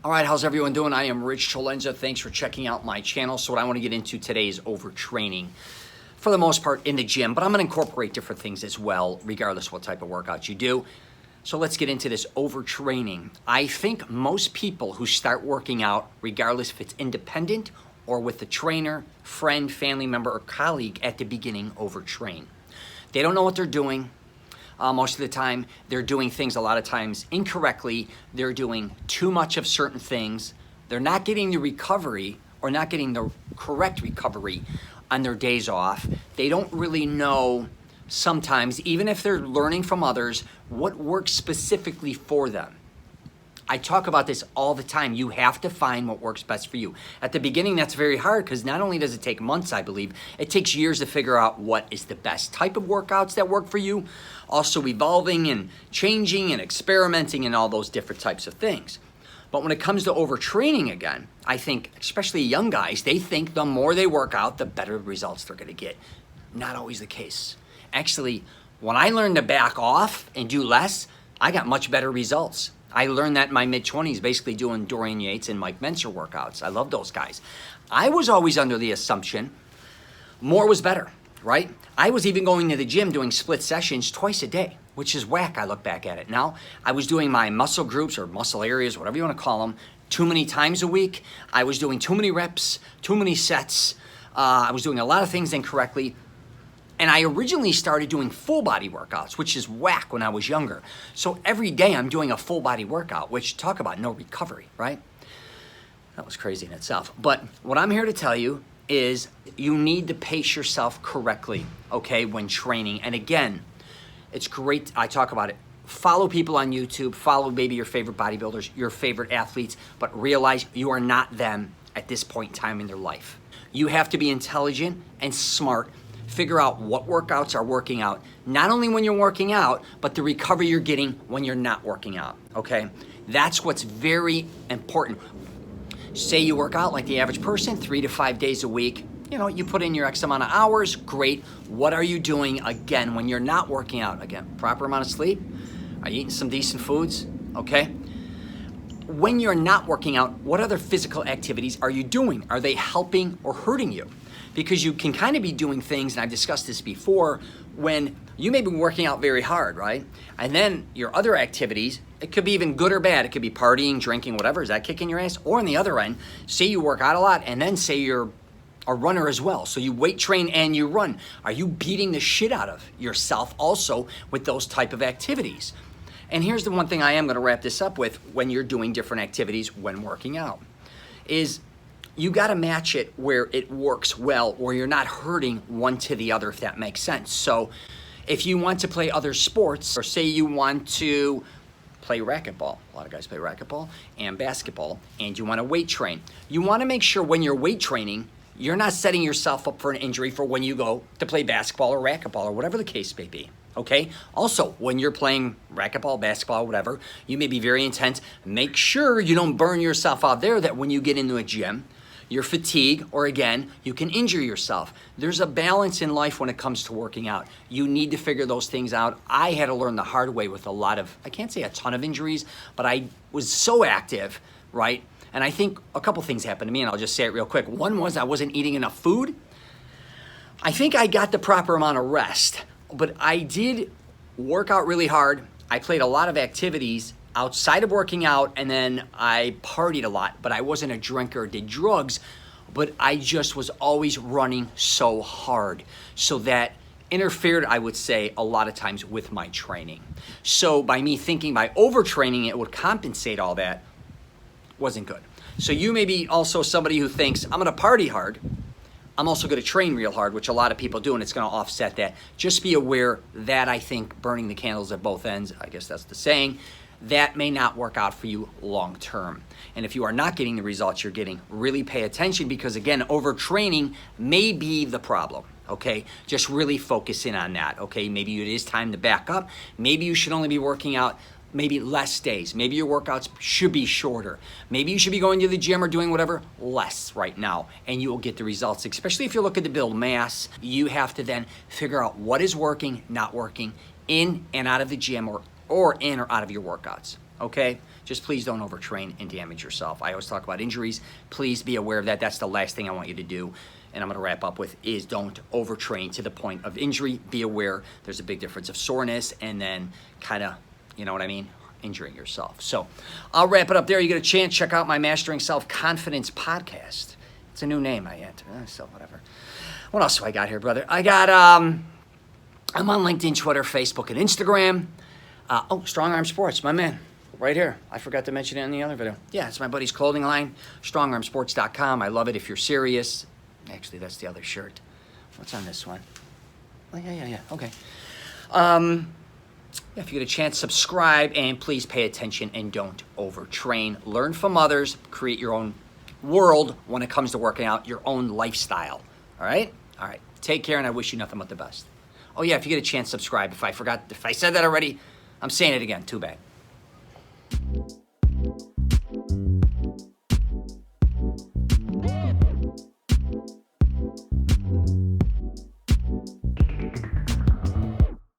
All right, how's everyone doing? I am Rich Celenza. Thanks for checking out my channel. So what I want to get into today is overtraining, for the most part in the gym, but I'm going to incorporate different things as well, regardless what type of workouts you do. So let's get into this overtraining. I think most people who start working out, regardless if it's independent or with a trainer, friend, family member, or colleague at the beginning, overtrain. They don't know what they're doing. Most of the time, they're doing things a lot of times incorrectly. They're doing too much of certain things. They're not getting the recovery or not getting the correct recovery on their days off. They don't really know sometimes, even if they're learning from others, what works specifically for them. I talk about this all the time. You have to find what works best for you. At the beginning, that's very hard because not only does it take months, I believe, it takes years to figure out what is the best type of workouts that work for you. Also evolving and changing and experimenting and all those different types of things. But when it comes to overtraining again, I think, especially young guys, they think the more they work out, the better results they're gonna get. Not always the case. Actually, when I learned to back off and do less, I got much better results. I learned that in my mid-20s, basically doing Dorian Yates and Mike Mentzer workouts. I love those guys. I was always under the assumption more was better, right? I was even going to the gym doing split sessions twice a day, which is whack. I look back at it now. I was doing my muscle groups or muscle areas, whatever you want to call them, too many times a week. I was doing too many reps, too many sets. I was doing a lot of things incorrectly. And I originally started doing full body workouts, which is whack when I was younger. So every day I'm doing a full body workout, which talk about no recovery, right? That was crazy in itself. But what I'm here to tell you is you need to pace yourself correctly, okay, when training. And again, it's great, I talk about it. Follow people on YouTube, follow maybe your favorite bodybuilders, your favorite athletes, but realize you are not them at this point in time in their life. You have to be intelligent and smart. Figure out what workouts are working out, not only when you're working out, but the recovery you're getting when you're not working out, okay? That's what's very important. Say you work out like the average person, 3 to 5 days a week. You know, you put in your X amount of hours, great. What are you doing again when you're not working out? Again, proper amount of sleep? Are you eating some decent foods? Okay? When you're not working out, what other physical activities are you doing? Are they helping or hurting you? Because you can kind of be doing things, and I've discussed this before, when you may be working out very hard, right? And then your other activities, it could be even good or bad. It could be partying, drinking, whatever. Is that kicking your ass? Or on the other end, say you work out a lot, and then say you're a runner as well. So you weight train and you run. Are you beating the shit out of yourself also with those type of activities? And here's the one thing I am going to wrap this up with when you're doing different activities when working out, is you got to match it where it works well, or you're not hurting one to the other, if that makes sense. So if you want to play other sports, or say you want to play racquetball, a lot of guys play racquetball and basketball, and you want to weight train, you want to make sure when you're weight training, you're not setting yourself up for an injury for when you go to play basketball or racquetball or whatever the case may be. Okay? Also, when you're playing racquetball, basketball, whatever, you may be very intense. Make sure you don't burn yourself out there, that when you get into a gym, your fatigue, or again, you can injure yourself. There's a balance in life when it comes to working out. You need to figure those things out. I had to learn the hard way with a lot of, I can't say a ton of injuries, but I was so active, right? And I think a couple things happened to me, and I'll just say it real quick. One was I wasn't eating enough food. I think I got the proper amount of rest, but I did work out really hard. I played a lot of activities outside of working out, and then I partied a lot, but I wasn't a drinker or did drugs, but I just was always running so hard. So that interfered, I would say, a lot of times with my training. So by me thinking by overtraining it would compensate all that, wasn't good. So you may be also somebody who thinks, I'm gonna party hard, I'm also gonna train real hard, which a lot of people do, and it's gonna offset that. Just be aware that I think burning the candles at both ends, I guess that's the saying, that may not work out for you long term. And if you are not getting the results you're getting, really pay attention, because again, overtraining may be the problem, okay? Just really focus in on that, okay? Maybe it is time to back up. Maybe you should only be working out maybe less days. Maybe your workouts should be shorter. Maybe you should be going to the gym or doing whatever less right now, and you will get the results. Especially if you're looking to build mass, you have to then figure out what is working, not working, in and out of the gym, or in or out of your workouts. okay? Just please don't overtrain and damage yourself. I always talk about injuries. Please be aware of that. That's the last thing I want you to do. And I'm going to wrap up with is don't overtrain to the point of injury. Be aware there's a big difference of soreness and then kind of, you know what I mean, injuring yourself. So I'll wrap it up there. You get a chance, check out my Mastering Self-Confidence podcast. It's a new name I had. So whatever. What else do I got here, brother? I got, I'm on LinkedIn, Twitter, Facebook, and Instagram. Strong Arm Sports, my man. Right here. I forgot to mention it in the other video. Yeah, it's my buddy's clothing line, strongarmsports.com. I love it if you're serious. Actually, that's the other shirt. What's on this one? Oh, yeah. Okay. If you get a chance, subscribe, and please pay attention and don't overtrain. Learn from others. Create your own world when it comes to working out, your own lifestyle. All right? All right. Take care, and I wish you nothing but the best. Oh, yeah, if you get a chance, subscribe. If I said that already, I'm saying it again. Too bad.